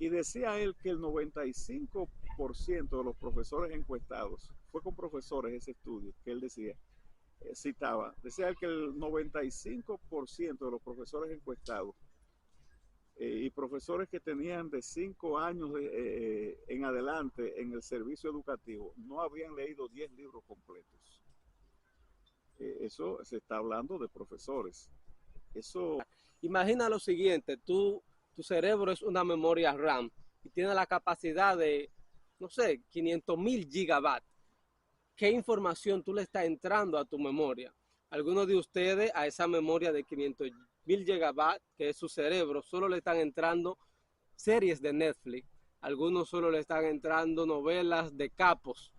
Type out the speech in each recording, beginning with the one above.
Y decía él que el 95% de los profesores encuestados, fue con profesores ese estudio, que él decía, decía él que el 95% de los profesores encuestados y profesores que tenían de 5 años en adelante en el servicio educativo no habían leído 10 libros completos. Eso se está hablando de profesores. Eso. Imagina lo siguiente, tu cerebro es una memoria RAM y tiene la capacidad de, no sé, 500,000 gigabytes. ¿Qué información tú le estás entrando a tu memoria? Algunos de ustedes a esa memoria de 500,000 gigabytes, que es su cerebro, solo le están entrando series de Netflix. Algunos solo le están entrando novelas de capos.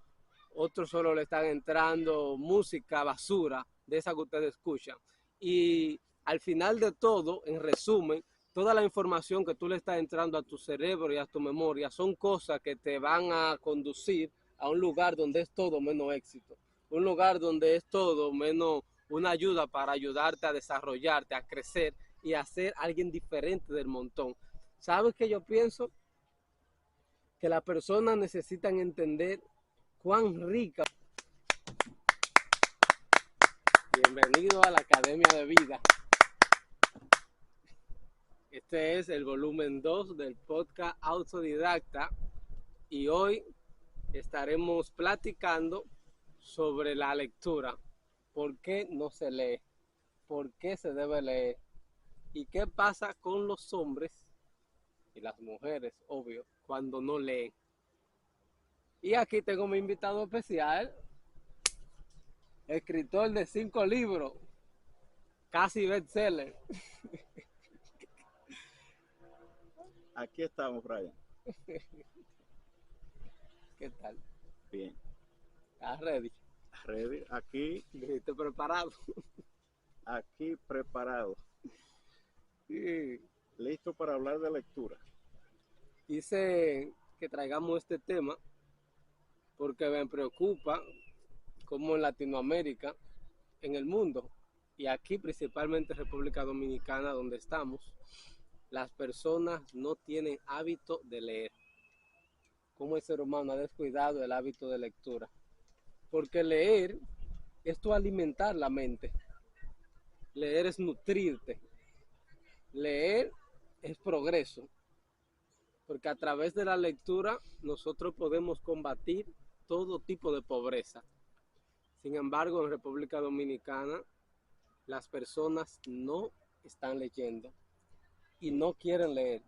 Otros solo le están entrando música basura, de esa que ustedes escuchan. Y al final de todo, en resumen, toda la información que tú le estás entrando a tu cerebro y a tu memoria son cosas que te van a conducir a un lugar donde es todo menos éxito, un lugar donde es todo menos una ayuda para ayudarte a desarrollarte, a crecer y a ser alguien diferente del montón. ¿Sabes qué yo pienso? Que las personas necesitan entender cuán rica. Bienvenido a la Academia de Vida. Este es el volumen 2 del podcast Autodidacta y hoy estaremos platicando sobre la lectura. ¿Por qué no se lee? ¿Por qué se debe leer? ¿Y qué pasa con los hombres y las mujeres, obvio, cuando no leen? Y aquí tengo mi invitado especial, escritor de 5 libros, casi bestseller. Aquí estamos, Brian. ¿Qué tal? Bien. ¿Estás ready? Ready. ¿Estás preparado? Aquí preparado. Sí. Listo para hablar de lectura. Quise que traigamos este tema porque me preocupa cómo en Latinoamérica, en el mundo, y aquí principalmente en República Dominicana, donde estamos, las personas no tienen hábito de leer. Cómo el ser humano ha descuidado el hábito de lectura. Porque leer es tu alimentar la mente. Leer es nutrirte. Leer es progreso. Porque a través de la lectura nosotros podemos combatir todo tipo de pobreza. Sin embargo, en República Dominicana las personas no están leyendo y no quieren leer.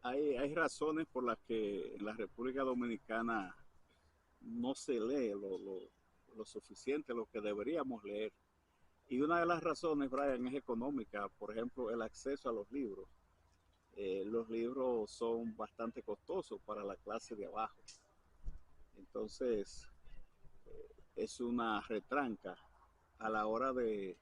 Hay razones por las que en la República Dominicana no se lee lo suficiente, lo que deberíamos leer. Y una de las razones, Brian, es económica. Por ejemplo, el acceso a los libros. Los libros son bastante costosos para la clase de abajo. Entonces, es una retranca a la hora de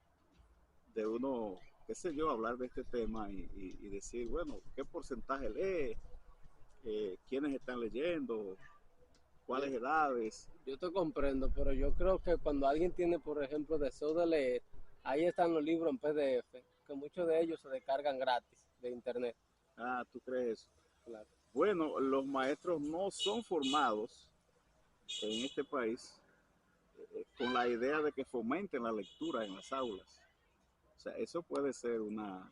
uno, qué sé yo, hablar de este tema y decir, bueno, ¿qué porcentaje lee? ¿Quiénes están leyendo? ¿Cuáles edades? Yo te comprendo, pero yo creo que cuando alguien tiene, por ejemplo, deseo de leer, ahí están los libros en PDF, que muchos de ellos se descargan gratis de internet. Ah, ¿tú crees eso? Claro. Bueno, los maestros no son formados en este país con la idea de que fomenten la lectura en las aulas. O sea, eso puede ser una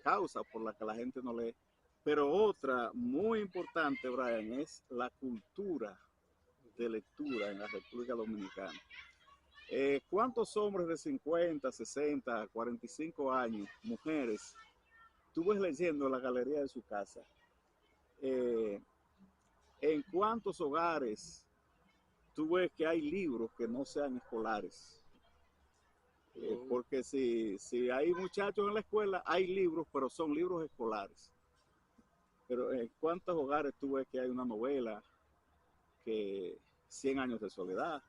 causa por la que la gente no lee. Pero otra muy importante, Brian, es la cultura de lectura en la República Dominicana. ¿Cuántos hombres de 50, 60, 45 años, mujeres, tú ves leyendo en la galería de su casa? ¿En cuántos hogares tú ves que hay libros que no sean escolares? Porque si hay muchachos en la escuela, hay libros, pero son libros escolares. Pero ¿en cuántos hogares tú ves que hay una novela que 100 años de soledad?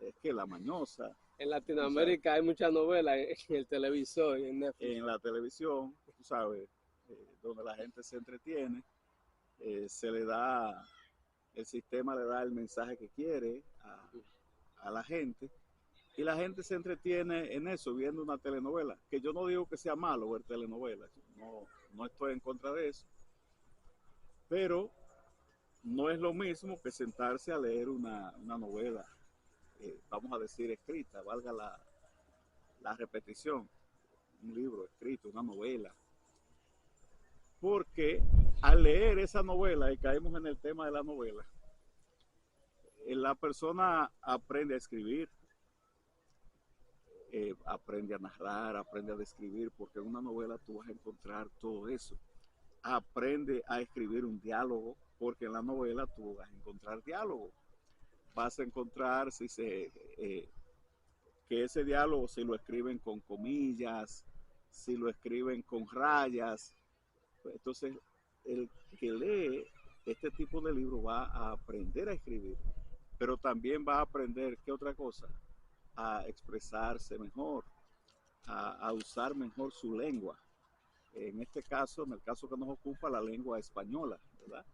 Es que La Mañosa. En Tú sabes, Latinoamérica hay muchas novelas en el televisor y en Netflix. en la televisión, tú sabes, donde la gente se entretiene, se le da, el sistema le da el mensaje que quiere a la gente y la gente se entretiene en eso, viendo una telenovela, que yo no digo que sea malo ver telenovelas, no estoy en contra de eso, pero no es lo mismo que sentarse a leer una novela, vamos a decir escrita, valga la repetición, un libro escrito, una novela, porque al leer esa novela, y caemos en el tema de la novela, la persona aprende a escribir, aprende a narrar, aprende a describir, porque en una novela tú vas a encontrar todo eso. Aprende a escribir un diálogo, porque en la novela tú vas a encontrar diálogo. Vas a encontrar que ese diálogo, si lo escriben con comillas, si lo escriben con rayas, pues entonces el que lee este tipo de libro va a aprender a escribir, pero también va a aprender, ¿qué otra cosa? A expresarse mejor, a usar mejor su lengua. En este caso, en el caso que nos ocupa, la lengua española, ¿verdad?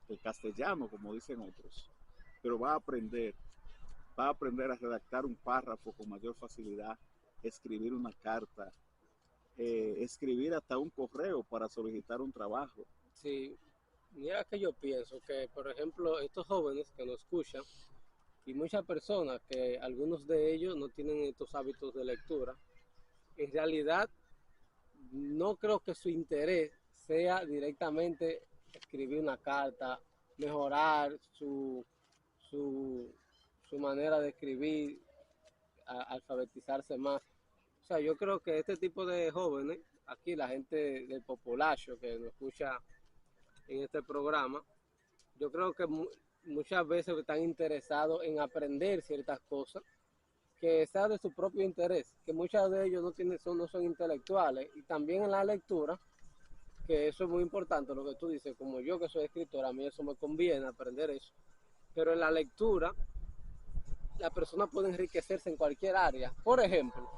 El castellano, como dicen otros. Pero va a aprender a redactar un párrafo con mayor facilidad, escribir una carta, escribir hasta un correo para solicitar un trabajo. Sí, mira que yo pienso que, por ejemplo, estos jóvenes que nos escuchan y muchas personas que algunos de ellos no tienen estos hábitos de lectura, en realidad no creo que su interés sea directamente escribir una carta, mejorar su manera de escribir, alfabetizarse más. O sea, yo creo que este tipo de jóvenes, aquí la gente del populacho que nos escucha en este programa, yo creo que muchas veces están interesados en aprender ciertas cosas que sea de su propio interés, que muchos de ellos no son intelectuales, y también en la lectura, que eso es muy importante, lo que tú dices, como yo que soy escritor, a mí eso me conviene aprender eso, pero en la lectura la persona puede enriquecerse en cualquier área. Por ejemplo,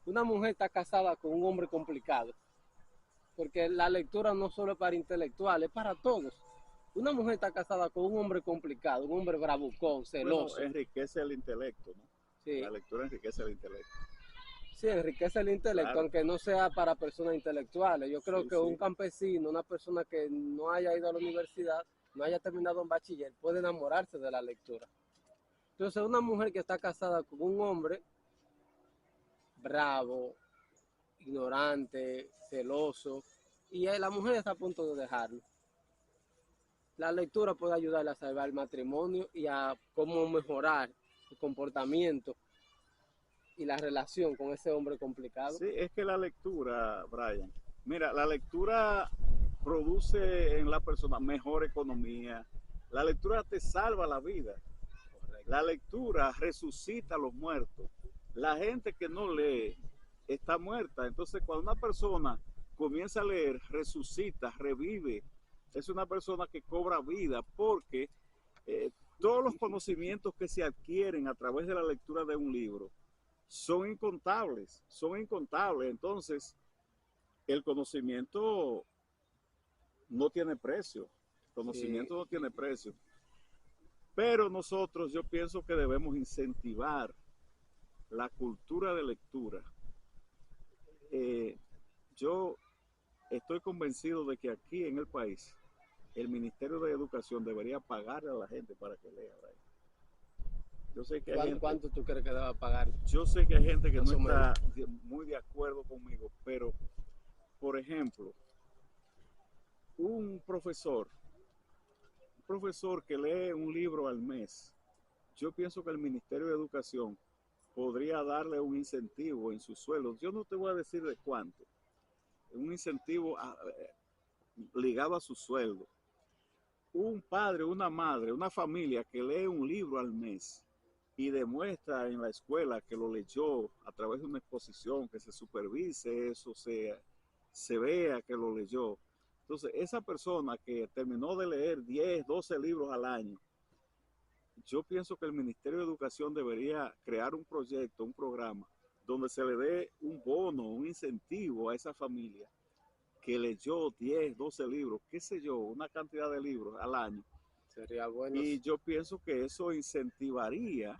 una mujer está casada con un hombre complicado, porque la lectura no solo es para intelectuales, es para todos. Una mujer está casada con un hombre complicado, un hombre bravucón, Bueno, celoso. enriquece el intelecto, ¿no? La Sí, lectura enriquece el intelecto. sí, enriquece el intelecto, Claro, aunque no sea para personas intelectuales. Yo creo sí, que un sí. campesino, una persona que no haya ido a la universidad, no haya terminado un bachiller, puede enamorarse de la lectura. Entonces, una mujer que está casada con un hombre bravo, ignorante, celoso, y la mujer está a punto de dejarlo. La lectura puede ayudarle a salvar el matrimonio y a cómo mejorar su comportamiento y la relación con ese hombre complicado. Sí, es que la lectura, Brian, mira, la lectura produce en la persona mejor economía. La lectura te salva la vida. La lectura resucita a los muertos. La gente que no lee está muerta. Entonces, cuando una persona comienza a leer, resucita, revive. Es una persona que cobra vida porque eh, todos los conocimientos que se adquieren a través de la lectura de un libro son incontables, son incontables. Entonces, el conocimiento no tiene precio. El Sí, conocimiento no tiene precio. Pero nosotros, yo pienso que debemos incentivar la cultura de lectura. Eh, yo estoy convencido de que aquí en el país el Ministerio de Educación debería pagarle a la gente para que lea. Yo sé que hay gente, ¿cuánto tú crees que deba pagar? yo sé que hay gente que no Más o menos. está muy de acuerdo conmigo, pero por ejemplo, un profesor que lee un libro al mes, yo pienso que el Ministerio de Educación podría darle un incentivo en su sueldo. Yo no te voy a decir de cuánto, un incentivo ligado a su sueldo. Un padre, una madre, una familia que lee un libro al mes y demuestra en la escuela que lo leyó a través de una exposición, que se supervise eso, se vea que lo leyó. Entonces, esa persona que terminó de leer 10, 12 libros al año, yo pienso que el Ministerio de Educación debería crear un proyecto, un programa, donde se le dé un bono, un incentivo a esa familia que leyó 10, 12 libros, qué sé yo, una cantidad de libros al año. Sería bueno. Y yo pienso que eso incentivaría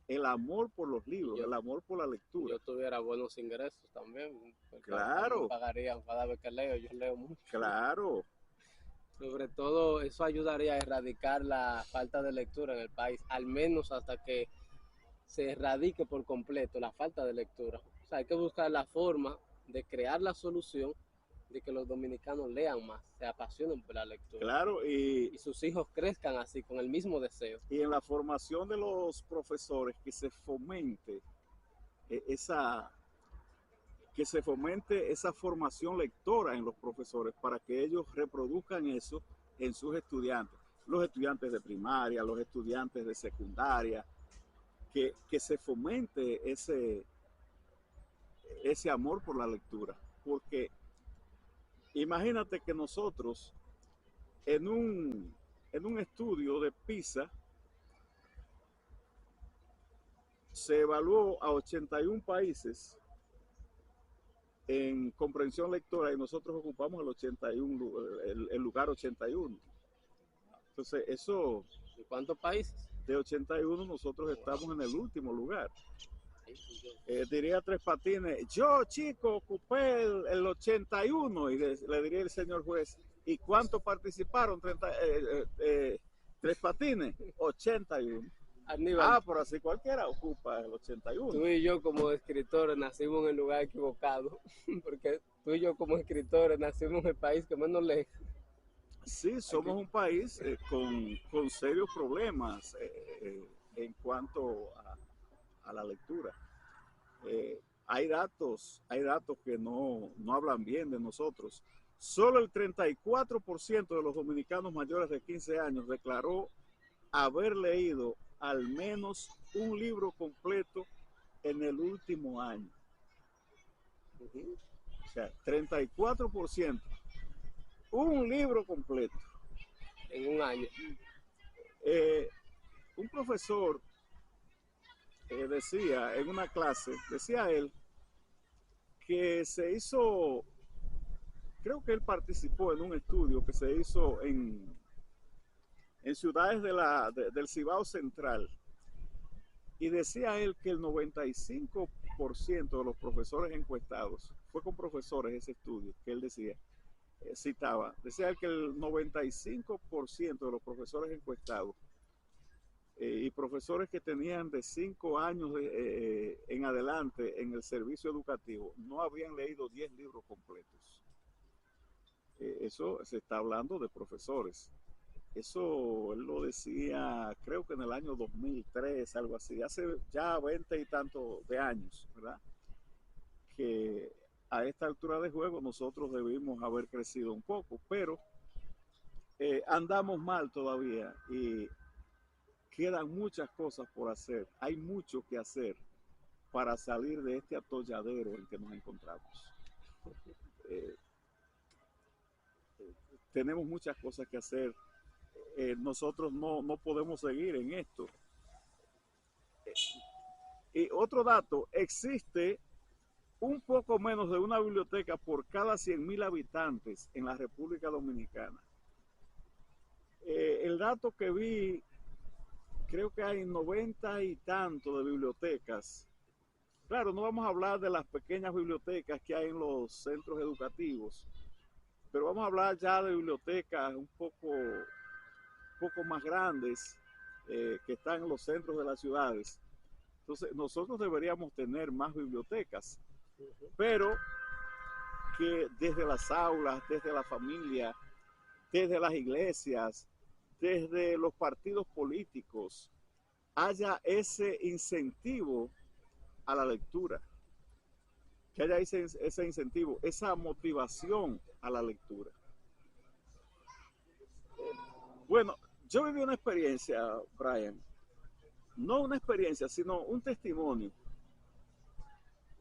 el amor por los Y libros, yo, el amor por la lectura. yo tuviera buenos ingresos también, porque a mí me Claro, pagarían cada vez que leo, yo leo mucho. claro. Sobre todo, eso ayudaría a erradicar la falta de lectura en el país, al menos hasta que se erradique por completo la falta de lectura. O sea, hay que buscar la forma de crear la solución de que los dominicanos lean más, se apasionen por la lectura Claro, y sus hijos crezcan así, con el mismo deseo. y en la formación de los profesores que se fomente esa, que se fomente esa formación lectora en los profesores para que ellos reproduzcan eso en sus estudiantes, los estudiantes de primaria, los estudiantes de secundaria, que se fomente ese amor por la lectura. Porque imagínate que nosotros en un estudio de PISA se evaluó a 81 países en comprensión lectora y nosotros ocupamos el 81, el lugar 81. Entonces, eso, ¿De cuántos países? de 81 nosotros estamos en el último lugar. Ay, Dios. Diría Tres Patines, yo chico ocupé el 81 y le diría el señor juez, ¿y cuántos participaron? Tres Patines, 81. Aníbal, Por así cualquiera ocupa el 81. tú y yo como escritores nacimos en el lugar equivocado, porque tú y yo como escritores nacimos en el país que menos lee. Sí, somos un país con serios problemas en cuanto a la lectura. Hay datos que no hablan bien de nosotros. Solo el 34% de los dominicanos mayores de 15 años declaró haber leído al menos un libro completo en el último año. O sea, 34%. Un libro completo. En un año. Un profesor decía en una clase, decía él, que se hizo, creo que él participó en un estudio que se hizo en ciudades del Cibao Central, y decía él que el 95% de los profesores encuestados, fue con profesores ese estudio que él decía, decía él que el 95% de los profesores encuestados y profesores que tenían de 5 años en adelante en el servicio educativo no habían leído 10 libros completos. Eso se está hablando de profesores. Eso él lo decía, creo que en el año 2003, algo así, hace ya 20 y tantos de años, ¿verdad? Que a esta altura de juego nosotros debimos haber crecido un poco, pero andamos mal todavía y quedan muchas cosas por hacer. Hay mucho que hacer para salir de este atolladero en que nos encontramos. Eh, Tenemos muchas cosas que hacer. Nosotros no podemos seguir en esto. Y otro dato, existe un poco menos de una biblioteca por cada 100.000 habitantes en la República Dominicana. El dato que vi, creo que hay 90 y tanto de bibliotecas. Claro, no vamos a hablar de las pequeñas bibliotecas que hay en los centros educativos, pero vamos a hablar ya de bibliotecas un poco más grandes que están en los centros de las ciudades. Entonces, nosotros deberíamos tener más bibliotecas, pero que desde las aulas, desde la familia, desde las iglesias, desde los partidos políticos, haya ese incentivo a la lectura, que haya ese incentivo, esa motivación a la lectura. Bueno, yo viví una experiencia, Brian, no una experiencia, sino un testimonio.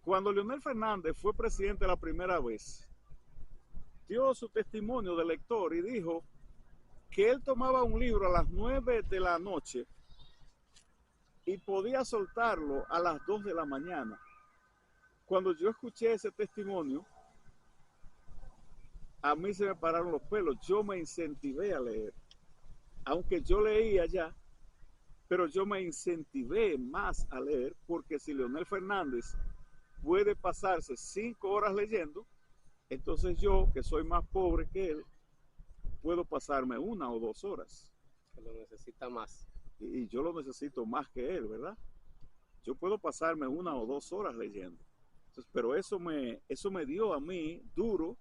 Cuando Leonel Fernández fue presidente la primera vez, dio su testimonio de lector y dijo que él tomaba un libro a las 9 de la noche y podía soltarlo a las 2 de la mañana. Cuando yo escuché ese testimonio, a mí se me pararon los pelos. Yo me incentivé a leer. Aunque yo leía ya, pero yo me incentivé más a leer, porque si Leonel Fernández puede pasarse 5 horas leyendo, entonces yo, que soy más pobre que él, puedo pasarme 1 o 2 horas. Que lo necesita más. Y yo lo necesito más que él, ¿verdad? Yo puedo pasarme 1 o 2 horas leyendo. Entonces, pero eso me dio a mí duro,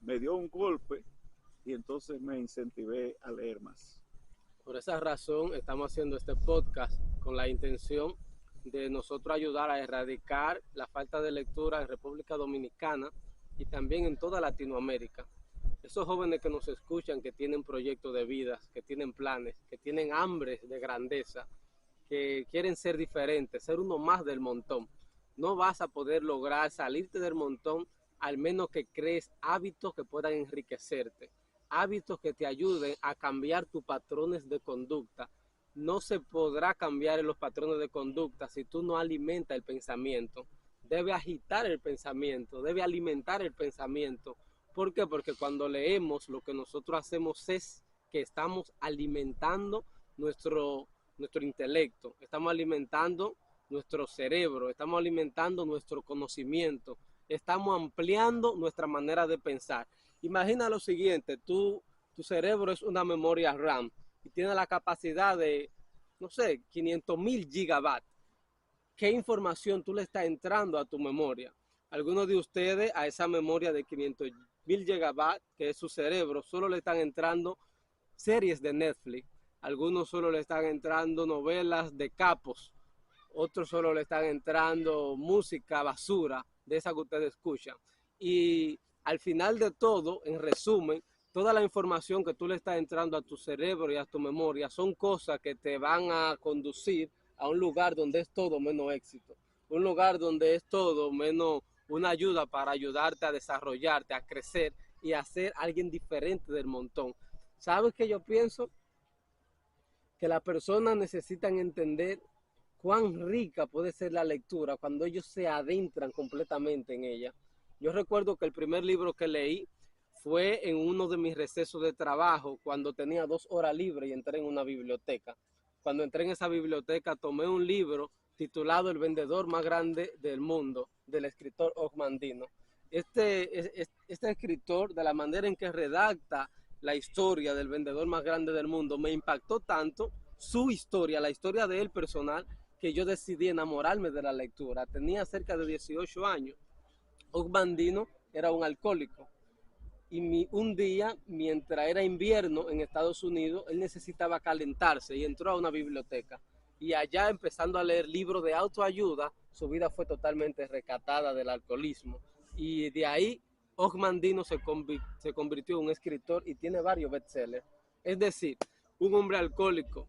me dio un golpe y entonces me incentivé a leer más. Por esa razón estamos haciendo este podcast con la intención de nosotros ayudar a erradicar la falta de lectura en República Dominicana y también en toda Latinoamérica. Esos jóvenes que nos escuchan, que tienen proyectos de vida, que tienen planes, que tienen hambre de grandeza, que quieren ser diferentes, ser uno más del montón. No vas a poder lograr salirte del montón al menos que crees hábitos que puedan enriquecerte, hábitos que te ayuden a cambiar tus patrones de conducta. No se podrá cambiar en los patrones de conducta si tú no alimentas el pensamiento. Debe agitar el pensamiento, debe alimentar el pensamiento. ¿Por qué? Porque cuando leemos, lo que nosotros hacemos es que estamos alimentando nuestro intelecto, estamos alimentando nuestro cerebro, estamos alimentando nuestro conocimiento, estamos ampliando nuestra manera de pensar. Imagina lo siguiente, tu cerebro es una memoria RAM y tiene la capacidad de, no sé, 500,000 gigabytes. ¿Qué información tú le estás entrando a tu memoria? Algunos de ustedes a esa memoria de 500,000 gigabytes, que es su cerebro, solo le están entrando series de Netflix. Algunos solo le están entrando novelas de capos. Otros solo le están entrando música basura, de esa que ustedes escuchan. Y al final de todo, en resumen, toda la información que tú le estás entrando a tu cerebro y a tu memoria son cosas que te van a conducir a un lugar donde es todo menos éxito. Un lugar donde es todo menos una ayuda para ayudarte a desarrollarte, a crecer y a ser alguien diferente del montón. ¿Sabes qué yo pienso? Que las personas necesitan entender cuán rica puede ser la lectura cuando ellos se adentran completamente en ella. Yo recuerdo que el primer libro que leí fue en uno de mis recesos de trabajo, cuando tenía 2 horas libres y entré en una biblioteca. Cuando entré en esa biblioteca tomé un libro titulado El vendedor más grande del mundo, del escritor Og Mandino. Este escritor, de la manera en que redacta la historia del vendedor más grande del mundo, me impactó tanto su historia, la historia de él personal, que yo decidí enamorarme de la lectura. Tenía cerca de 18 años. Og Mandino era un alcohólico. Y un día, mientras era invierno en Estados Unidos, él necesitaba calentarse y entró a una biblioteca. Y allá, empezando a leer libros de autoayuda, su vida fue totalmente rescatada del alcoholismo. Y de ahí, Og Mandino se convirtió en un escritor y tiene varios bestsellers. Es decir, un hombre alcohólico,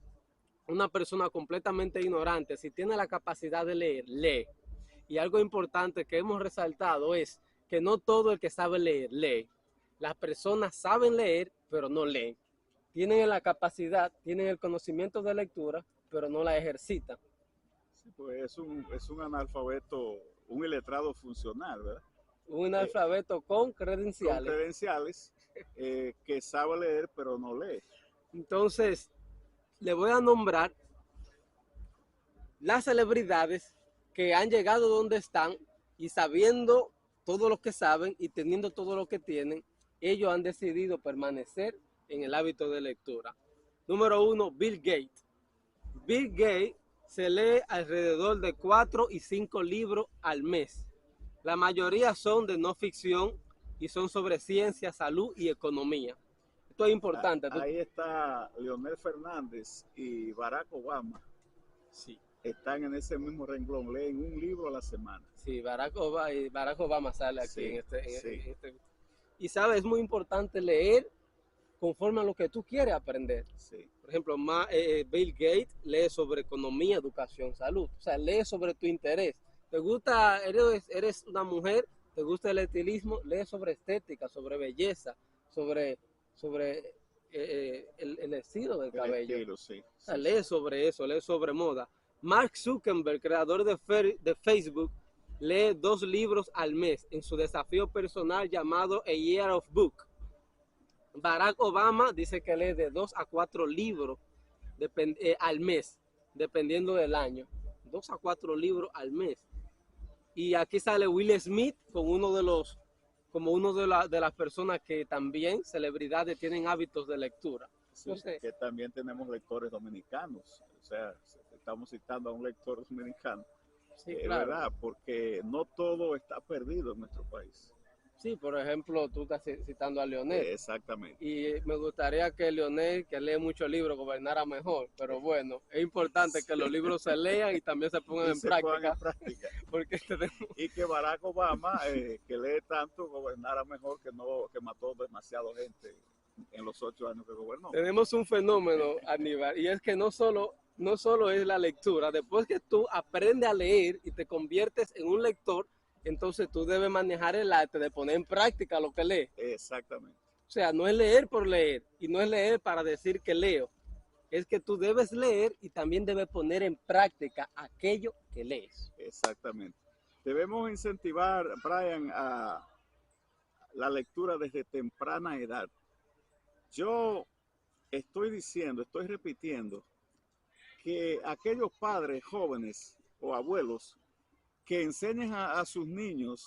una persona completamente ignorante, si tiene la capacidad de leer, lee. Y algo importante que hemos resaltado es que no todo el que sabe leer, lee. Las personas saben leer, pero no leen. Tienen la capacidad, tienen el conocimiento de lectura, pero no la ejercitan. Sí, pues es un analfabeto, un iletrado funcional, ¿verdad? Un analfabeto con credenciales. Con credenciales que sabe leer, pero no lee. Entonces, le voy a nombrar las celebridades que han llegado donde están y sabiendo todo lo que saben y teniendo todo lo que tienen, ellos han decidido permanecer en el hábito de lectura. Número 1, Bill Gates. Bill Gates se lee alrededor de 4 y 5 libros al mes. La mayoría son de no ficción y son sobre ciencia, salud y economía. Esto es importante. Ahí está Leonel Fernández y Barack Obama. Sí. Están en ese mismo renglón, leen un libro a la semana. Sí, Barack Obama sale aquí, sí, en este. Y sabes, es muy importante leer conforme a lo que tú quieres aprender. Sí. Por ejemplo, Bill Gates lee sobre economía, educación, salud. O sea, lee sobre tu interés. ¿Te gusta, eres una mujer, te gusta el estilismo? Lee sobre estética, sobre belleza, sobre el estilo del cabello. Estilo, sí. O sea, lee sobre eso, lee sobre moda. Mark Zuckerberg, creador de Facebook, lee 2 libros al mes en su desafío personal llamado A Year of Book. Barack Obama dice que lee de 2 a 4 libros al mes, dependiendo del año. 2 a 4 libros al mes. Y aquí sale Will Smith con como uno de las personas que también, celebridades, tienen hábitos de lectura. Sí, No sé. que también tenemos lectores dominicanos, o sea, estamos citando a un lector dominicano, Sí, es claro. verdad, porque no todo está perdido en nuestro país. Sí, por ejemplo, tú estás citando a Leonel. Exactamente. Y me gustaría que Leonel, que lee muchos libros, gobernara mejor. Pero bueno, es importante que los libros se lean y también se pongan Y en se pongan en práctica. práctica. Porque tenemos, Y que Barack Obama, que lee tanto, gobernara mejor, que mató demasiado gente en los 8 años que gobernó. tenemos un fenómeno, Aníbal, y es que no solo es la lectura. Después que tú aprendes a leer y te conviertes en un lector, entonces tú debes manejar el arte de poner en práctica lo que lees. Exactamente. O sea, no es leer por leer y no es leer para decir que leo. Es que tú debes leer y también debes poner en práctica aquello que lees. Exactamente. Debemos incentivar, Brian, a la lectura desde temprana edad. Yo estoy repitiendo que aquellos padres jóvenes o abuelos que enseñen a sus niños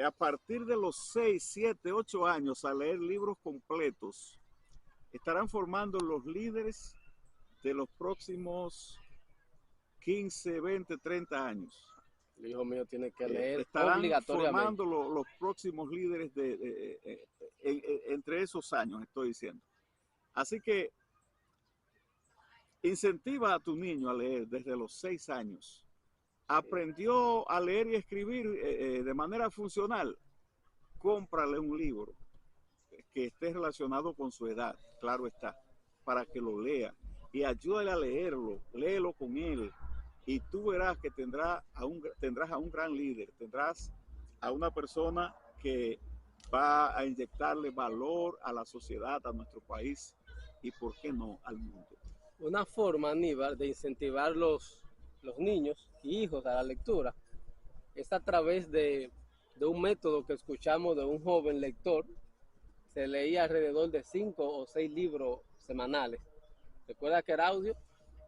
a partir de los 6, 7, 8 años a leer libros completos, estarán formando los líderes de los próximos 15, 20, 30 años. El hijo mío tiene que leer Estarán obligatoriamente. formando los próximos líderes entre esos años, estoy diciendo. Así que incentiva a tu niño a leer desde los 6 años. Aprendió a leer y escribir de manera funcional. Cómprale un libro que esté relacionado con su edad, claro está, para que lo lea y ayúdale a leerlo, léelo con él y tú verás que tendrás a un gran líder, tendrás a una persona que va a inyectarle valor a la sociedad, a nuestro país y, ¿por qué no, al mundo? Una forma, Aníbal, de incentivar los niños y hijos a la lectura es a través de un método que escuchamos de un joven lector. Se leía alrededor de 5 o 6 libros semanales. ¿Recuerda que era audio?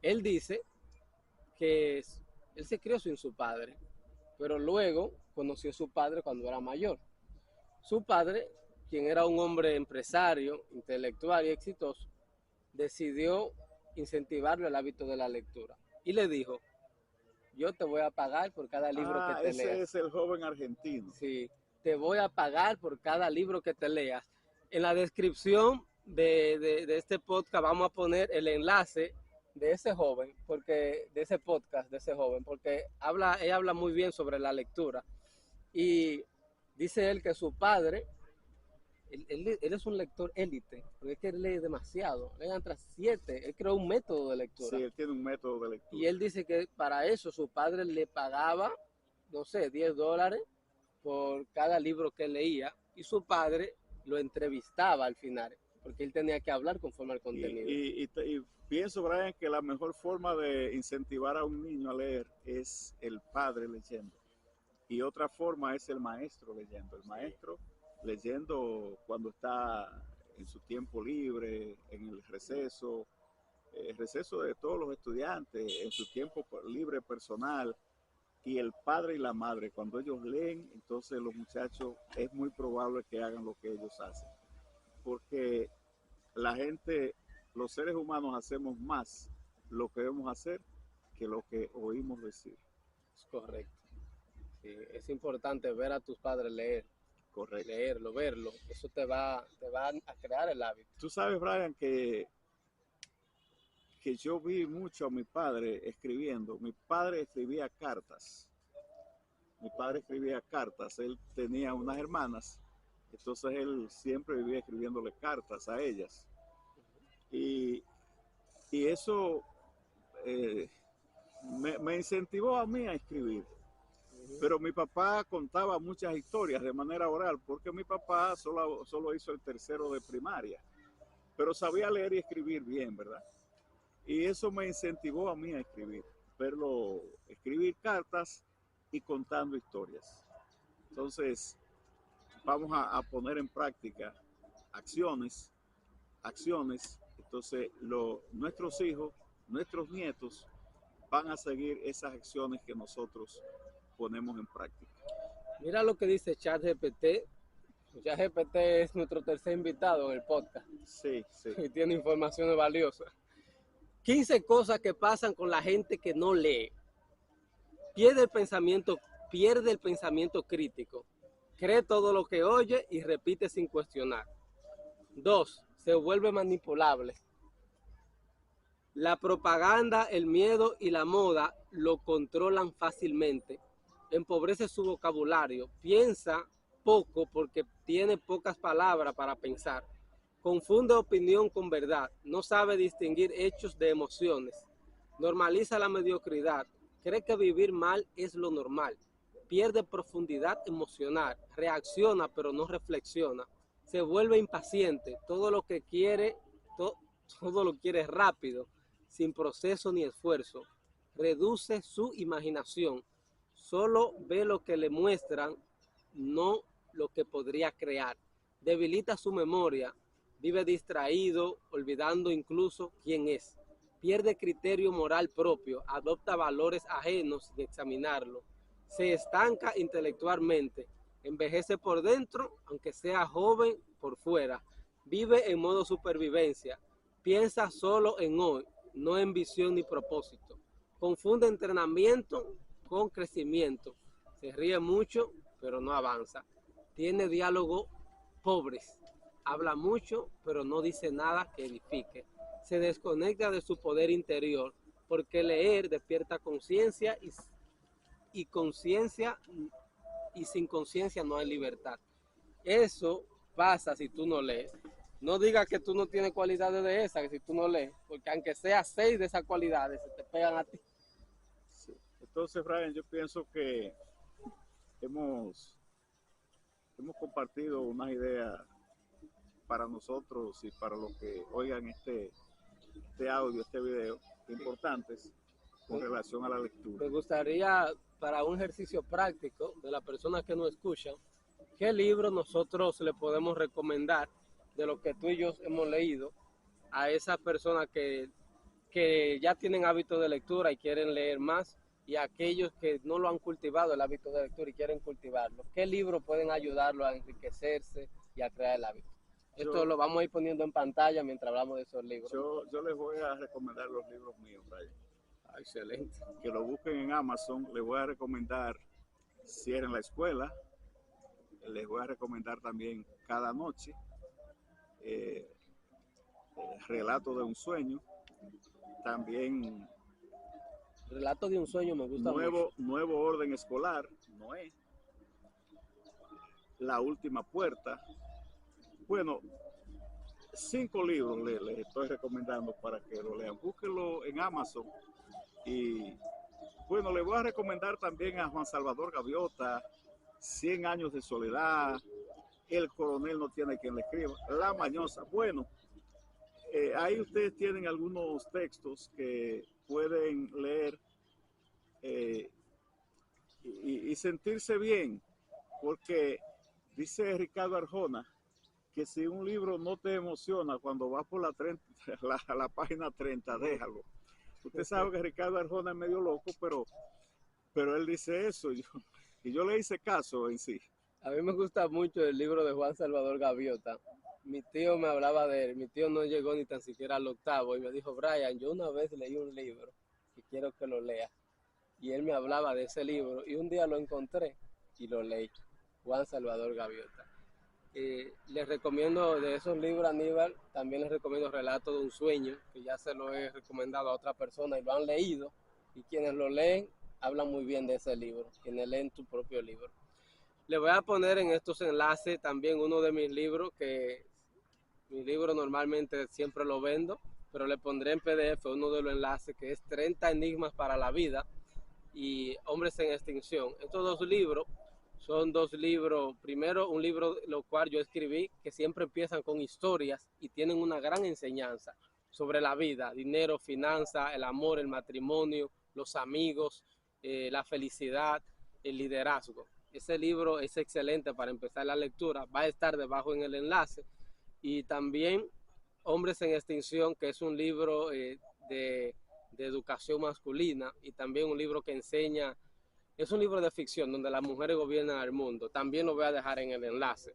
Él dice que él se crió sin su padre, pero luego conoció a su padre cuando era mayor. Su padre, quien era un hombre empresario, intelectual y exitoso, decidió incentivarle el hábito de la lectura y le dijo: yo te voy a pagar por cada libro que te Ese leas. es el joven argentino. Sí, te voy a pagar por cada libro que te leas. En la descripción de este podcast vamos a poner el enlace de ese joven, porque de ese podcast de ese joven, porque él habla muy bien sobre la lectura. Y dice él que su padre, él es un lector élite, porque es que él lee demasiado, lee entre 7, él creó un método de lectura. Sí, él tiene un método de lectura. Y él dice que para eso su padre le pagaba, no sé, $10 por cada libro que leía, y su padre lo entrevistaba al final, porque él tenía que hablar conforme al contenido. Y pienso, Brian, que la mejor forma de incentivar a un niño a leer es el padre leyendo. Y otra forma es el maestro leyendo. El maestro leyendo cuando está en su tiempo libre, en el receso de todos los estudiantes, en su tiempo libre personal. Y el padre y la madre, cuando ellos leen, entonces los muchachos es muy probable que hagan lo que ellos hacen. Porque la gente, los seres humanos hacemos más lo que debemos hacer que lo que oímos decir. Es correcto. Sí, es importante ver a tus padres leer, Correcto. leerlo, verlo. Eso te va a crear el hábito. Tú sabes, Brian, que yo vi mucho a mi padre escribiendo. Mi padre escribía cartas. Mi padre escribía cartas. Él tenía unas hermanas. Entonces él siempre vivía escribiéndole cartas a ellas. Y eso me incentivó a mí a escribir. Pero mi papá contaba muchas historias de manera oral, porque mi papá solo hizo el tercero de primaria, pero sabía leer y escribir bien, ¿verdad? Y eso me incentivó a mí a escribir, escribir cartas y contando historias. Entonces, vamos a poner en práctica acciones. Entonces, nuestros hijos, nuestros nietos van a seguir esas acciones que nosotros ponemos en práctica. Mira lo que dice ChatGPT ChatGPT es nuestro tercer invitado en el podcast Sí, sí. y tiene informaciones valiosas. 15 cosas que pasan con la gente que no lee. Pierde el pensamiento, pierde el pensamiento crítico. Cree todo lo que oye y repite sin cuestionar. 2. Se vuelve manipulable. La propaganda, el miedo y la moda lo controlan fácilmente. Empobrece su vocabulario. Piensa poco porque tiene pocas palabras para pensar. Confunde opinión con verdad. No sabe distinguir hechos de emociones. Normaliza la mediocridad. Cree que vivir mal es lo normal. Pierde profundidad emocional. Reacciona pero no reflexiona. Se vuelve impaciente. Todo lo quiere rápido, sin proceso ni esfuerzo. Reduce su imaginación. Solo ve lo que le muestran, no lo que podría crear. Debilita su memoria. Vive distraído, olvidando incluso quién es. Pierde criterio moral propio. Adopta valores ajenos sin examinarlo. Se estanca intelectualmente. Envejece por dentro, aunque sea joven por fuera. Vive en modo supervivencia. Piensa solo en hoy, no en visión ni propósito. Confunde entrenamiento con crecimiento. Se ríe mucho, pero no avanza. Tiene diálogos pobres. Habla mucho, pero no dice nada que edifique. Se desconecta de su poder interior, porque leer despierta conciencia y conciencia y sin conciencia no hay libertad. Eso pasa si tú no lees. No digas que tú no tienes cualidades de esas, que si tú no lees, porque aunque sea 6 de esas cualidades, se te pegan a ti. Sí. Entonces, Brian, yo pienso que hemos, hemos compartido unas ideas para nosotros y para los que oigan este audio, este video, importantes con relación a la lectura. Me gustaría, para un ejercicio práctico de las personas que nos escuchan, ¿qué libro nosotros le podemos recomendar de lo que tú y yo hemos leído a esas personas que ya tienen hábito de lectura y quieren leer más, y a aquellos que no lo han cultivado el hábito de lectura y quieren cultivarlo? ¿Qué libros pueden ayudarlo a enriquecerse y a crear el hábito? Esto lo vamos a ir poniendo en pantalla mientras hablamos de esos libros. Yo les voy a recomendar los libros míos, Brian. Excelente. Que lo busquen en Amazon. Les voy a recomendar Cierren la escuela. Les voy a recomendar también Cada noche. Relato de un sueño. También Relato de un sueño me gusta mucho. Nuevo orden escolar, Noé. La última puerta. Bueno, 5 libros les estoy recomendando para que lo lean. Búsquenlo en Amazon. Y bueno, les voy a recomendar también a Juan Salvador Gaviota, 100 años de soledad, El coronel no tiene quien le escriba, La mañosa. Bueno, ahí ustedes tienen algunos textos que pueden leer y sentirse bien, porque dice Ricardo Arjona que si un libro no te emociona cuando vas por la página 30, déjalo. Usted sabe que Ricardo Arjona es medio loco, pero él dice eso y yo le hice caso en sí. A mí me gusta mucho el libro de Juan Salvador Gaviota. Mi tío me hablaba de él. Mi tío no llegó ni tan siquiera al octavo y me dijo: Brian, yo una vez leí un libro y quiero que lo leas. Y él me hablaba de ese libro y un día lo encontré y lo leí. Juan Salvador Gaviota. Les recomiendo de esos libros, Aníbal, también les recomiendo Relato de un sueño, que ya se lo he recomendado a otra persona y lo han leído, y quienes lo leen hablan muy bien de ese libro, quienes leen tu propio libro. Le voy a poner en estos enlaces también uno de mis libros, que mi libro normalmente siempre lo vendo, pero le pondré en PDF uno de los enlaces, que es 30 enigmas para la vida y Hombres en extinción. Estos dos libros son dos libros, primero un libro lo cual yo escribí, que siempre empiezan con historias y tienen una gran enseñanza sobre la vida, dinero, finanzas, el amor, el matrimonio, los amigos, la felicidad, el liderazgo. Ese libro es excelente para empezar la lectura, va a estar debajo en el enlace. Y también Hombres en extinción, que es un libro de educación masculina y también un libro que enseña. Es un libro de ficción donde las mujeres gobiernan el mundo. También lo voy a dejar en el enlace.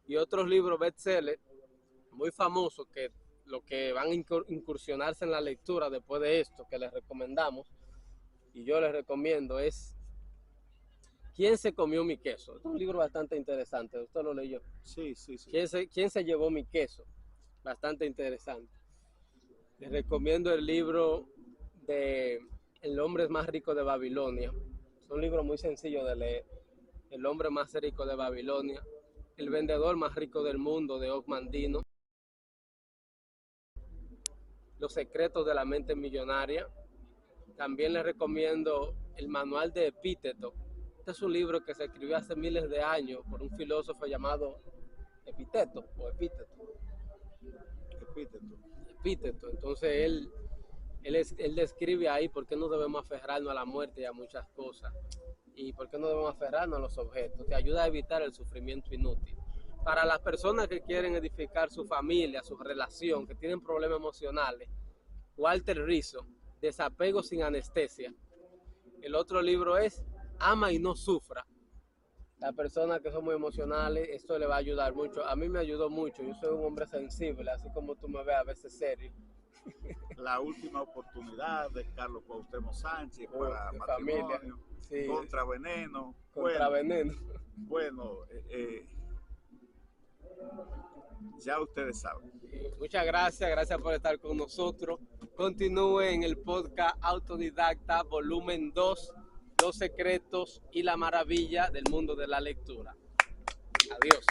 y otros libros bestsellers muy famosos que los que van a incursionarse en la lectura después de esto que les recomendamos y yo les recomiendo es ¿Quién se comió mi queso? Es un libro bastante interesante, usted lo leyó. Sí, sí, sí. ¿Quién se llevó mi queso? Bastante interesante. Les recomiendo el libro de El hombre más rico de Babilonia. Es un libro muy sencillo de leer. El hombre más rico de Babilonia. El vendedor más rico del mundo de Og Mandino. Los secretos de la mente millonaria. También les recomiendo el manual de Epíteto. Este es un libro que se escribió hace miles de años por un filósofo llamado Epíteto. Entonces él describe ahí por qué no debemos aferrarnos a la muerte y a muchas cosas y por qué no debemos aferrarnos a los objetos. Te ayuda a evitar el sufrimiento inútil. Para las personas que quieren edificar su familia, su relación, que tienen problemas emocionales, Walter Rizzo, Desapego sin anestesia. El otro libro es Ama y no sufra. Las personas que son muy emocionales, esto le va a ayudar mucho. A mí me ayudó mucho. Yo soy un hombre sensible, así como tú me ves a veces serio. La última oportunidad de Carlos Cuauhtémoc Sánchez para matrimonio, sí. Contra Veneno. Veneno. Bueno, ya ustedes saben. Muchas gracias por estar con nosotros. Continúe en el podcast Autodidacta, volumen 2, Los secretos y la maravilla del mundo de la lectura. Adiós.